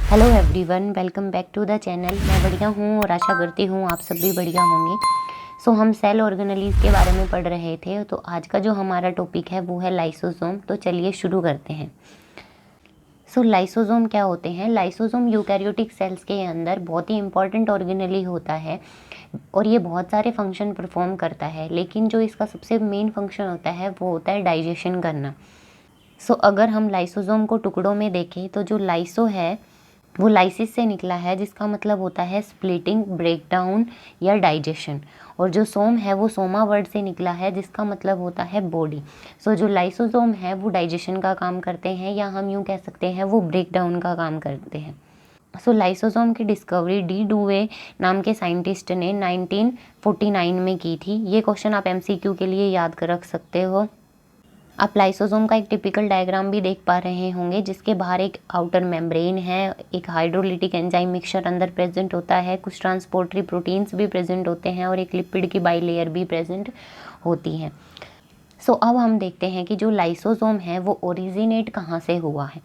Hello everyone, welcome back to the channel. मैं बढ़िया हूँ और आशा करती हूँ आप सब भी बढ़िया होंगे। हम सेल ऑर्गेनेलीज के बारे में पढ़ रहे थे, तो आज का जो हमारा टॉपिक है वो है लाइसोसोम। तो चलिए शुरू करते हैं। लाइसोसोम क्या होते हैं? लाइसोसोम यूकैरियोटिक सेल्स के अंदर बहुत ही इंपॉर्टेंट ऑर्गेनेली होता है और ये बहुत सारे फंक्शन परफॉर्म करता है, लेकिन जो इसका सबसे मेन फंक्शन होता है वो होता है डाइजेशन करना। अगर हम लाइसोसोम को टुकड़ों में देखें तो जो लाइसो है वो लाइसिस से निकला है, जिसका मतलब होता है स्प्लिटिंग, ब्रेकडाउन या डाइजेशन। और जो सोम है वो सोमा वर्ड से निकला है, जिसका मतलब होता है बॉडी। जो लाइसोसोम है वो डाइजेशन का काम करते हैं, या हम यूँ कह सकते हैं वो ब्रेकडाउन का काम करते हैं। लाइसोसोम की डिस्कवरी डी डुवे नाम के साइंटिस्ट ने 1949 में की थी। ये क्वेश्चन आप एमसीक्यू के लिए याद कर रख सकते हो। आप लाइसोसोम का एक टिपिकल डायग्राम भी देख पा रहे होंगे, जिसके बाहर एक आउटर मेम्ब्रेन है, एक हाइड्रोलिटिक एंजाइम मिक्सचर अंदर प्रेजेंट होता है, कुछ ट्रांसपोर्टरी प्रोटीन्स भी प्रेजेंट होते हैं और एक लिपिड की बाइलेयर भी प्रेजेंट होती है। अब हम देखते हैं कि जो लाइसोसोम है वो ओरिजिनेट कहाँ से हुआ है।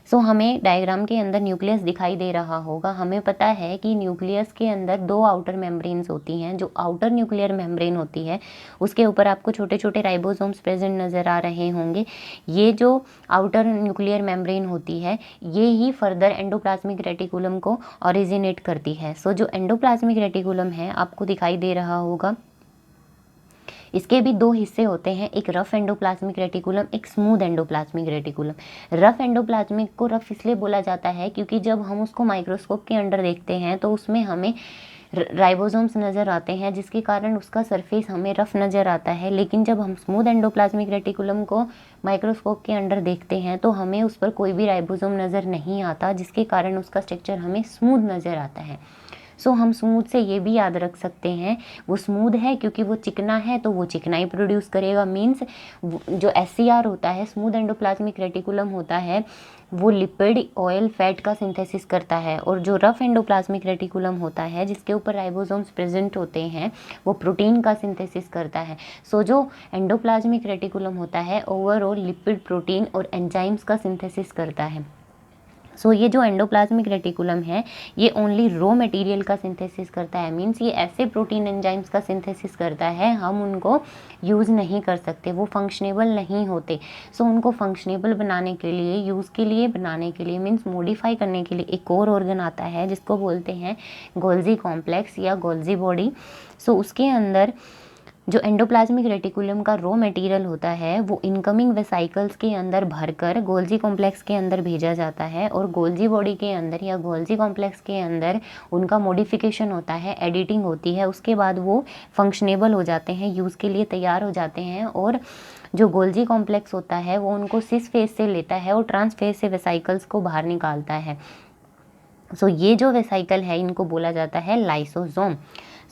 हमें डायग्राम के अंदर न्यूक्लियस दिखाई दे रहा होगा। हमें पता है कि न्यूक्लियस के अंदर दो आउटर मेम्ब्रेन्स होती हैं। जो आउटर न्यूक्लियर मेम्ब्रेन होती है उसके ऊपर आपको छोटे छोटे राइबोसोम्स प्रेजेंट नज़र आ रहे होंगे। ये जो आउटर न्यूक्लियर मेम्ब्रेन होती है ये ही फर्दर एंडोप्लाज्मिक रेटिकुलम को ओरिजिनेट करती है। जो एंडोप्लाज्मिक रेटिकुलम है आपको दिखाई दे रहा होगा, इसके भी दो हिस्से होते हैं, एक रफ एंडोप्लाज्मिक रेटिकुलम, एक smooth endoplasmic reticulum. Rough endoplasmic को रफ इसलिए बोला जाता है क्योंकि जब हम उसको माइक्रोस्कोप के अंडर देखते हैं तो उसमें हमें राइबोसोम्स नज़र आते हैं, जिसके कारण उसका सरफेस हमें रफ नज़र आता है। लेकिन जब हम स्मूथ एंडोप्लाज्मिक रेटिकुलम को माइक्रोस्कोप के अंडर देखते हैं तो हमें उस पर कोई भी राइबोसोम नज़र नहीं आता, जिसके कारण उसका स्ट्रक्चर हमें स्मूथ नज़र आता है। हम स्मूथ से ये भी याद रख सकते हैं, वो स्मूथ है क्योंकि वो चिकना है तो वो चिकनाई प्रोड्यूस करेगा। मीन्स जो SCR होता है, स्मूथ एंडोप्लाज्मिक रेटिकुलम होता है, वो लिपिड, ऑयल, फैट का सिंथेसिस करता है। और जो रफ एंडोप्लाज्मिक रेटिकुलम होता है जिसके ऊपर राइबोसोम्स प्रेजेंट होते हैं वो प्रोटीन का सिंथेसिस करता है। जो एंडोप्लाज्मिक रेटिकुलम होता है ओवरऑल लिपिड, प्रोटीन और एंजाइम्स का सिंथेसिस करता है। ये जो एंडोप्लाज्मिक रेटिकुलम है ये ओनली रॉ मटेरियल का सिंथेसिस करता है। मीन्स ये ऐसे प्रोटीन एंजाइम्स का सिंथेसिस करता है हम उनको यूज़ नहीं कर सकते, वो फंक्शनेबल नहीं होते। उनको फंक्शनेबल बनाने के लिए, यूज़ के लिए बनाने के लिए, मीन्स मॉडिफाई करने के लिए एक और ऑर्गन आता है जिसको बोलते हैं गोल्जी कॉम्प्लेक्स या गोल्जी बॉडी। उसके अंदर जो एंडोप्लाज्मिक रेटिकुलम का रॉ मटेरियल होता है वो इनकमिंग वेसाइकल्स के अंदर भरकर गोल्जी कॉम्प्लेक्स के अंदर भेजा जाता है, और गोल्जी बॉडी के अंदर या गोल्जी कॉम्प्लेक्स के अंदर उनका मॉडिफिकेशन होता है, एडिटिंग होती है। उसके बाद वो फंक्शनेबल हो जाते हैं, यूज़ के लिए तैयार हो जाते हैं। और जो गोल्जी कॉम्प्लेक्स होता है वो उनको सिस फेज से लेता है और ट्रांस फेज से वेसाइकल्स को बाहर निकालता है। ये जो वेसाइकल है इनको बोला जाता है लाइसोसोम।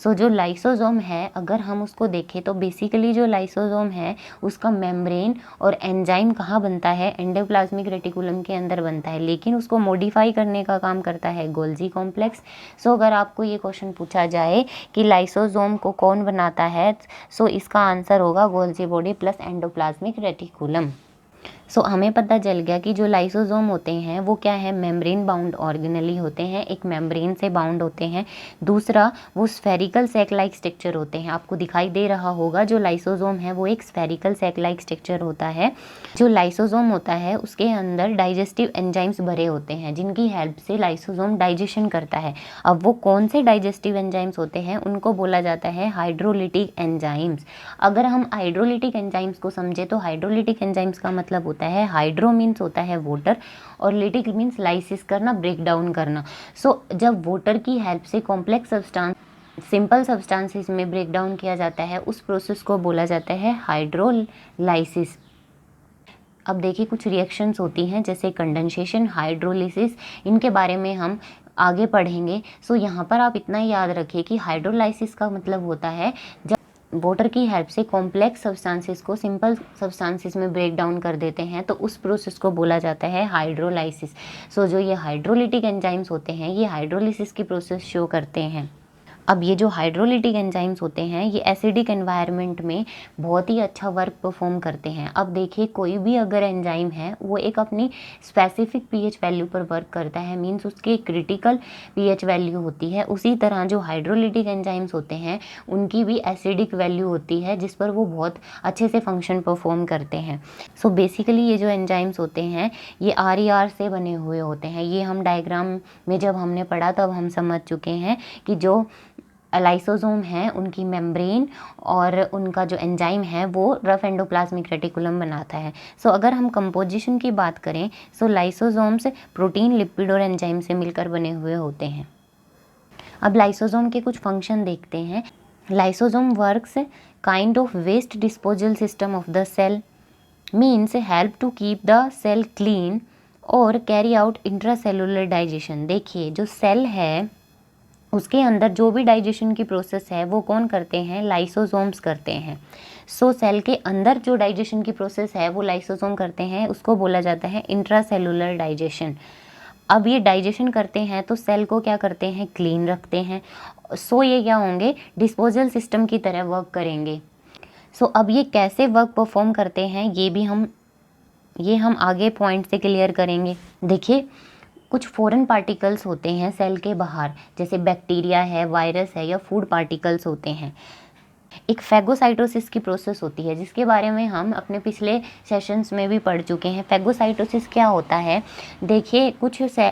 जो लाइसोसोम है अगर हम उसको देखें तो बेसिकली जो लाइसोसोम है उसका मेम्ब्रेन और एंजाइम कहाँ बनता है? एंडोप्लाज्मिक रेटिकुलम के अंदर बनता है, लेकिन उसको मॉडिफाई करने का काम करता है गोल्जी कॉम्प्लेक्स। अगर आपको ये क्वेश्चन पूछा जाए कि लाइसोसोम को कौन बनाता है, इसका आंसर होगा Golgi body plus endoplasmic reticulum. हमें पता चल गया कि जो लाइसोसोम होते हैं वो क्या है? मेम्ब्रेन बाउंड ऑर्गेनेली होते हैं, एक मेम्ब्रेन से बाउंड होते हैं। दूसरा, वो स्फेरिकल सैक लाइक स्ट्रक्चर होते हैं। आपको दिखाई दे रहा होगा जो लाइसोसोम है वो एक स्फेरिकल सैक लाइक स्ट्रक्चर होता है। जो लाइसोसोम होता है उसके अंदर डाइजेस्टिव एंजाइम्स भरे होते हैं, जिनकी हेल्प से लाइसोसोम डाइजेशन करता है। अब वो कौन से डाइजेस्टिव एंजाइम्स होते हैं उनको बोला जाता है हाइड्रोलिटिक एंजाइम्स। अगर हम हाइड्रोलिटिक एंजाइम्स को समझे तो हाइड्रोलिटिक एंजाइम्स का मतलब होता है, हाइड्रो मीन्स होता है वाटर और लिटिक मीन्स लाइसिस करना, ब्रेक डाउन करना। जब वाटर की हेल्प से कॉम्प्लेक्स सब्सटेंस सिंपल सब्सटेंसेस में ब्रेक डाउन किया जाता है उस प्रोसेस को बोला जाता है हाइड्रोलाइसिस। अब देखिए कुछ रिएक्शंस होती हैं जैसे कंडेंसेशन, हाइड्रोलिसिस, इनके बारे में हम आगे पढ़ेंगे। यहाँ पर आप इतना याद रखिए कि हाइड्रोलाइसिस का मतलब होता है जब वाटर की हेल्प से कॉम्प्लेक्स सब्सटेंसेस को सिंपल सब्सटेंसेस में ब्रेक डाउन कर देते हैं, तो उस प्रोसेस को बोला जाता है हाइड्रोलाइसिस। जो ये हाइड्रोलिटिक एंजाइम्स होते हैं ये हाइड्रोलिसिस की प्रोसेस शो करते हैं। अब ये जो हाइड्रोलिटिक एंजाइम्स होते हैं ये एसिडिक एनवायरनमेंट में बहुत ही अच्छा वर्क परफॉर्म करते हैं। अब देखिए कोई भी अगर एंजाइम है वो एक अपनी स्पेसिफिक पीएच वैल्यू पर वर्क करता है, मींस उसकी क्रिटिकल पीएच वैल्यू होती है। उसी तरह जो हाइड्रोलिटिक एंजाइम्स होते हैं उनकी भी एसिडिक वैल्यू होती है जिस पर वो बहुत अच्छे से फंक्शन परफॉर्म करते हैं। सो बेसिकली ये जो एंजाइम्स होते हैं ये RER से बने हुए होते हैं। ये हम डायग्राम में जब हमने पढ़ा तब हम समझ चुके हैं कि जो लाइसोसोम है उनकी मेम्ब्रेन और उनका जो एंजाइम है वो रफ एंडोप्लाज्मिक रेटिकुलम बनाता है। सो अगर हम कंपोजिशन की बात करें सो लाइसोसोम्स प्रोटीन, लिपिड और एंजाइम से मिलकर बने हुए होते हैं। अब लाइसोसोम के कुछ फंक्शन देखते हैं। Lysosome works kind of waste disposal system of the cell, means help to keep the cell clean और कैरी आउट इंट्रासेलुलर डाइजेशन। देखिए जो सेल है उसके अंदर जो भी डाइजेशन की प्रोसेस है वो कौन करते हैं, लाइसोसोम्स करते हैं। सो सेल के अंदर जो डाइजेशन की प्रोसेस है वो लाइसोसोम करते हैं, उसको बोला जाता है इंट्रासेलुलर डाइजेशन। अब ये डाइजेशन करते हैं तो सेल को क्या करते हैं, क्लीन रखते हैं। सो ये क्या होंगे, डिस्पोजल सिस्टम की तरह वर्क करेंगे। सो अब ये कैसे वर्क परफॉर्म करते हैं ये हम आगे पॉइंट से क्लियर करेंगे। देखिए कुछ फॉरेन पार्टिकल्स होते हैं सेल के बाहर, जैसे बैक्टीरिया है, वायरस है या फूड पार्टिकल्स होते हैं। एक फैगोसाइटोसिस की प्रोसेस होती है जिसके बारे में हम अपने पिछले सेशंस में भी पढ़ चुके हैं। फैगोसाइटोसिस क्या होता है, देखिए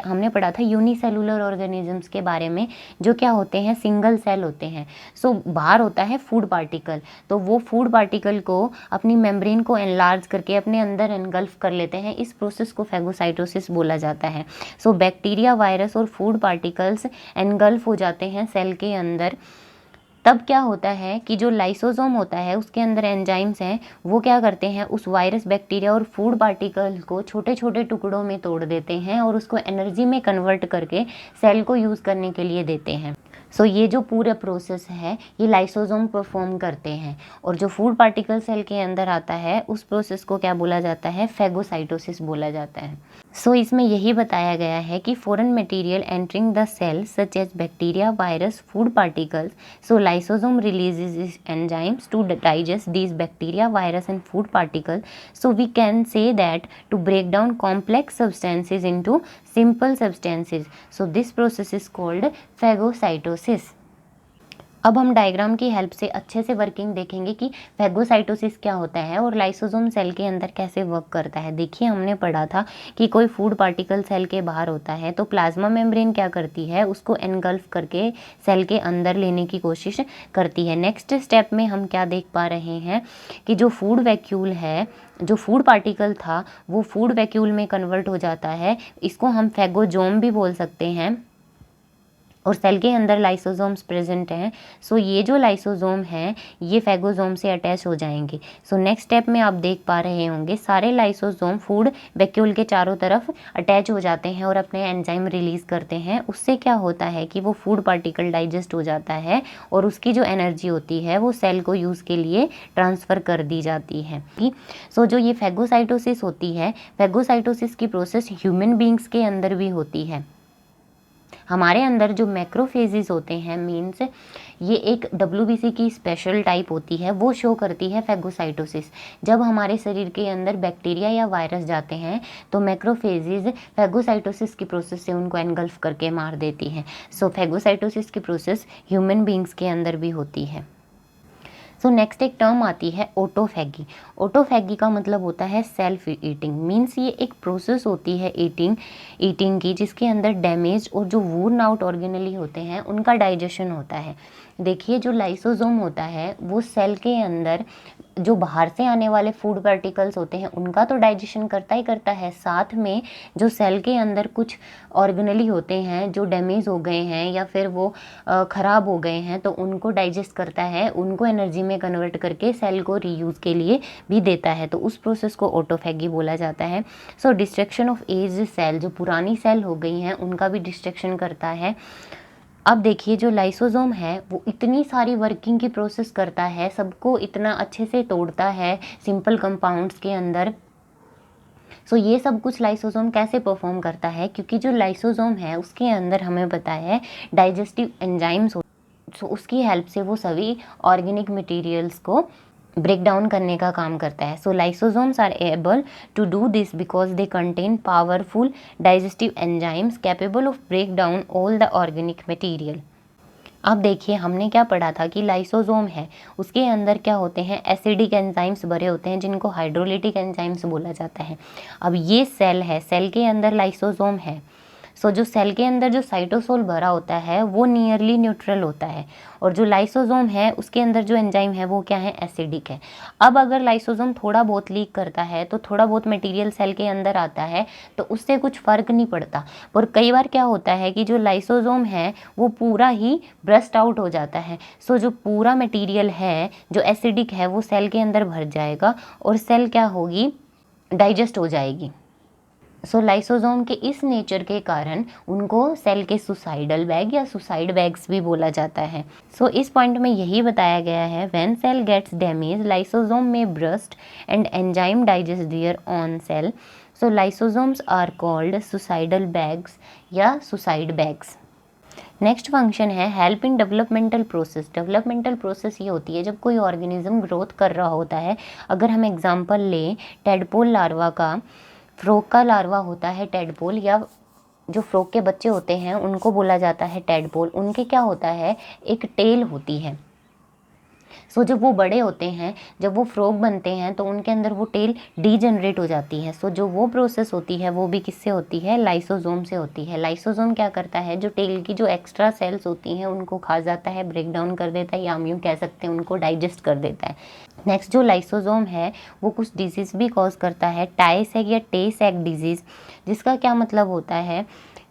हमने पढ़ा था यूनिसेलुलर ऑर्गेनिजम्स के बारे में जो क्या होते हैं, सिंगल सेल होते हैं। सो बाहर होता है फूड पार्टिकल, तो वो फूड पार्टिकल को अपनी मेम्ब्रेन को एनलार्ज करके अपने अंदर एनगल्फ कर लेते हैं। इस प्रोसेस को फैगोसाइटोसिस बोला जाता है। सो बैक्टीरिया, वायरस और फूड पार्टिकल्स एनगल्फ हो जाते हैं सेल के अंदर। तब क्या होता है कि जो लाइसोसोम होता है उसके अंदर एंजाइम्स हैं, वो क्या करते हैं, उस वायरस, बैक्टीरिया और फूड पार्टिकल को छोटे छोटे टुकड़ों में तोड़ देते हैं और उसको एनर्जी में कन्वर्ट करके सेल को यूज़ करने के लिए देते हैं। सो ये जो पूरा प्रोसेस है ये लाइसोसोम परफॉर्म करते हैं। और जो फूड पार्टिकल सेल के अंदर आता है उस प्रोसेस को क्या बोला जाता है, फैगोसाइटोसिस बोला जाता है। सो इसमें यही बताया गया है कि foreign material entering the cell such as bacteria, virus, food particles, so lysosome releases enzymes to digest these bacteria, virus and food particles. So we can say that to break down complex substances into simple substances. So this process is called phagocytosis. अब हम diagram की help से अच्छे से working देखेंगे कि phagocytosis क्या होता है और लाइसोसोम सेल के अंदर कैसे वर्क करता है। देखिए हमने पढ़ा था कि कोई फूड पार्टिकल सेल के बाहर होता है तो प्लाज्मा मेम्ब्रेन क्या करती है, उसको एनगल्फ करके सेल के अंदर लेने की कोशिश करती है। नेक्स्ट स्टेप में हम क्या देख पा रहे हैं कि जो फूड वैक्यूल है, जो फूड पार्टिकल था वो फूड वैक्यूल में कन्वर्ट हो जाता है। इसको हम फैगोजोम भी बोल सकते हैं और सेल के अंदर लाइसोसोम्स प्रेजेंट हैं। सो ये जो लाइसोसोम हैं ये फैगोसोम से अटैच हो जाएंगे। सो नेक्स्ट स्टेप में आप देख पा रहे होंगे सारे लाइसोसोम फूड वैक्यूल के चारों तरफ अटैच हो जाते हैं और अपने एंजाइम रिलीज करते हैं। उससे क्या होता है कि वो फूड पार्टिकल डाइजेस्ट हो जाता है और उसकी जो एनर्जी होती है वो सेल को यूज़ के लिए ट्रांसफ़र कर दी जाती है। सो जो ये फैगोसाइटोसिस होती है, फैगोसाइटोसिस की प्रोसेस ह्यूमन बींग्स के अंदर भी होती है। हमारे अंदर जो मैक्रोफेजेस होते हैं, मीन्स ये एक WBC की स्पेशल टाइप होती है, वो शो करती है फैगोसाइटोसिस। जब हमारे शरीर के अंदर बैक्टीरिया या वायरस जाते हैं तो मैक्रोफेजेस फैगोसाइटोसिस की प्रोसेस से उनको एनगल्फ करके मार देती हैं। सो फैगोसाइटोसिस की प्रोसेस ह्यूमन बींग्स के अंदर भी होती है। सो नेक्स्ट एक टर्म आती है ऑटोफैगी। ऑटोफैगी का मतलब होता है सेल्फ ईटिंग, मीन्स ये एक प्रोसेस होती है ईटिंग की जिसके अंदर डैमेज और जो वूर्न आउट ऑर्गेनली होते हैं उनका डाइजेशन होता है। देखिए जो लाइसोसोम होता है वो सेल के अंदर जो बाहर से आने वाले फूड पार्टिकल्स होते हैं उनका तो डाइजेशन करता ही करता है, साथ में जो सेल के अंदर कुछ ऑर्गेनली होते हैं जो डैमेज हो गए हैं या फिर वो ख़राब हो गए हैं तो उनको डाइजेस्ट करता है, उनको एनर्जी में कन्वर्ट करके सेल को रीयूज़ के लिए भी देता है। तो उस प्रोसेस को ऑटोफैगी बोला जाता है। सो डिस्ट्रक्शन ऑफ एज्ड सेल, जो पुरानी सेल हो गई हैं उनका भी डिस्ट्रक्शन करता है। अब देखिए जो लाइसोसोम है वो इतनी सारी वर्किंग की प्रोसेस करता है, सबको इतना अच्छे से तोड़ता है सिंपल कंपाउंड्स के अंदर। सो ये सब कुछ लाइसोसोम कैसे परफॉर्म करता है, क्योंकि जो लाइसोसोम है उसके अंदर हमें पता है डाइजेस्टिव एंजाइम्स सो उसकी हेल्प से वो सभी ऑर्गेनिक मटेरियल्स को ब्रेक डाउन करने का काम करता है। So lysosomes are able to do this because they contain powerful digestive enzymes capable of break down all the organic material. अब देखिए हमने क्या पढ़ा था कि लाइसोसोम है, उसके अंदर क्या होते हैं, एसिडिक एंजाइम्स भरे होते हैं जिनको हाइड्रोलिटिक एंजाइम्स बोला जाता है। अब ये सेल है, सेल के अंदर लाइसोसोम है। सो जो सेल के अंदर जो साइटोसोल भरा होता है वो नियरली न्यूट्रल होता है, और जो लाइसोसोम है उसके अंदर जो एंजाइम है वो क्या है, एसिडिक है। अब अगर लाइसोसोम थोड़ा बहुत लीक करता है तो थोड़ा बहुत मटेरियल सेल के अंदर आता है तो उससे कुछ फ़र्क नहीं पड़ता, और कई बार क्या होता है कि जो लाइसोसोम है वो पूरा ही ब्रस्ट आउट हो जाता है। सो जो पूरा मटेरियल है जो एसिडिक है वो सेल के अंदर भर जाएगा और सेल क्या होगी, डाइजेस्ट हो जाएगी। सो लाइसोसोम के इस नेचर के कारण उनको सेल के सुसाइडल बैग या सुसाइड बैग्स भी बोला जाता है। सो इस पॉइंट में यही बताया गया है, when cell gets damage lysosome में burst and enzyme digest their own cell. So lysosomes are called suicidal bags या सुसाइड बैग्स। नेक्स्ट फंक्शन है help in developmental process. Developmental process ये होती है जब कोई ऑर्गेनिज्म ग्रोथ कर रहा होता है। अगर हम एग्जांपल लें टेडपोल लार्वा का, फ्रॉग का लार्वा होता है टेडपोल, या जो फ्रॉग के बच्चे होते हैं उनको बोला जाता है टेडपोल। उनके क्या होता है, एक टेल होती है। सो जब वो बड़े होते हैं, जब वो फ्रॉग बनते हैं तो उनके अंदर वो टेल डीजनरेट हो जाती है। सो जो वो प्रोसेस होती है वो भी किससे होती है, लाइसोसोम से होती है। लाइसोसोम क्या करता है, जो टेल की जो एक्स्ट्रा सेल्स होती हैं उनको खा जाता है, ब्रेक डाउन कर देता है, या हम यूँ कह सकते हैं उनको डाइजेस्ट कर देता है। नेक्स्ट जो लाइसोसोम है वो कुछ डिजीज़ भी कॉज करता है, टाई सैक या टे सैक डिजीज़, जिसका क्या मतलब होता है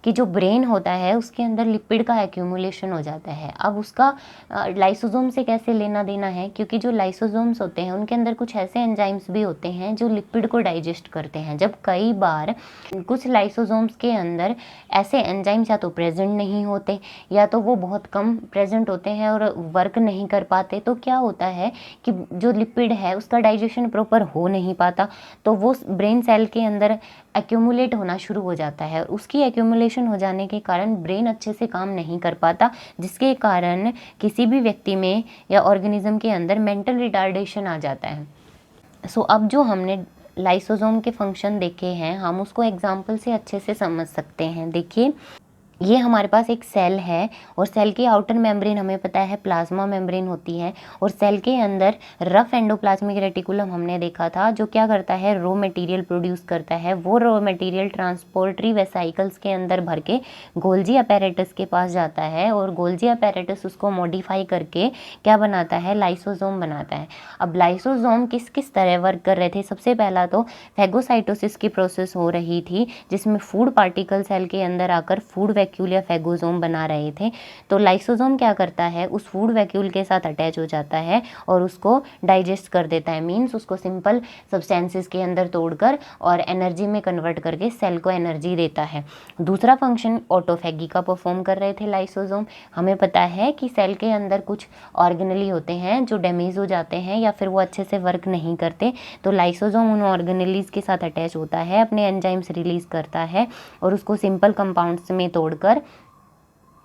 कि जो ब्रेन होता है उसके अंदर लिपिड का एक्यूमुलेशन हो जाता है। अब उसका लाइसोसोम से कैसे लेना देना है, क्योंकि जो लाइसोसोम्स होते हैं उनके अंदर कुछ ऐसे एंजाइम्स भी होते हैं जो लिपिड को डाइजेस्ट करते हैं। जब कई बार कुछ लाइसोसोम्स के अंदर ऐसे एंजाइम्स या तो प्रेजेंट नहीं होते या तो वो बहुत कम प्रेजेंट होते हैं और वर्क नहीं कर पाते, तो क्या होता है कि जो लिपिड है उसका डाइजेशन प्रॉपर हो नहीं पाता, तो वो ब्रेन सेल के अंदर एक्यूमुलेट होना शुरू हो जाता है। उसकी एक्यूमुलेशन हो जाने के कारण ब्रेन अच्छे से काम नहीं कर पाता, जिसके कारण किसी भी व्यक्ति में या ऑर्गेनिज्म के अंदर मेंटल रिटार्डेशन आ जाता है। सो अब जो हमने लाइसोसोम के फंक्शन देखे हैं हम उसको एग्जाम्पल से अच्छे से समझ सकते हैं। देखिए ये हमारे पास एक सेल है और सेल की आउटर मेम्ब्रेन हमें पता है प्लाज्मा मेम्ब्रेन होती है, और सेल के अंदर रफ एंडोप्लाज्मिक रेटिकुलम हमने देखा था जो क्या करता है, रॉ मटेरियल प्रोड्यूस करता है। वो रॉ मटेरियल ट्रांसपोर्टरी वेसाइकल्स के अंदर भर के गोल्जी अपैरेटस के पास जाता है, और गोल्जी अपैरेटस उसको मॉडिफाई करके क्या बनाता है, लाइसोसोम बनाता है। अब लाइसोसोम किस किस तरह वर्क कर रहे थे, सबसे पहला तो फैगोसाइटोसिस की प्रोसेस हो रही थी जिसमें फूड पार्टिकल सेल के अंदर आकर फूड वैक्यूल या फैगोसोम बना रहे थे। तो लाइसोसोम क्या करता है, उस फूड वैक्यूल के साथ अटैच हो जाता है और उसको डाइजेस्ट कर देता है, मीन्स उसको सिंपल सब्सटेंसेस के अंदर तोड़कर और एनर्जी में कन्वर्ट करके सेल को एनर्जी देता है। दूसरा फंक्शन ऑटोफैगी का परफॉर्म कर रहे थे लाइसोसोम। हमें पता है कि सेल के अंदर कुछ ऑर्गेनली होते हैं जो डैमेज हो जाते हैं या फिर वो अच्छे से वर्क नहीं करते, तो लाइसोसोम उन ऑर्गेनलीज के साथ अटैच होता है, अपने एंजाइम्स रिलीज करता है और उसको सिंपल कंपाउंड्स में तोड़कर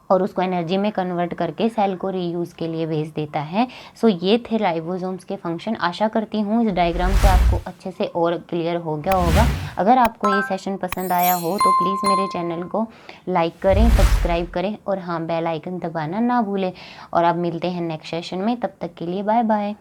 और उसको एनर्जी में कन्वर्ट करके सेल को रीयूज़ के लिए भेज देता है। सो ये थे राइबोसोम्स के फंक्शन। आशा करती हूँ इस डायग्राम से आपको अच्छे से और क्लियर हो गया होगा। अगर आपको ये सेशन पसंद आया हो तो प्लीज़ मेरे चैनल को लाइक करें, सब्सक्राइब करें और हाँ बेल आइकन दबाना ना भूलें। और अब मिलते हैं नेक्स्ट सेशन में, तब तक के लिए बाय बाय।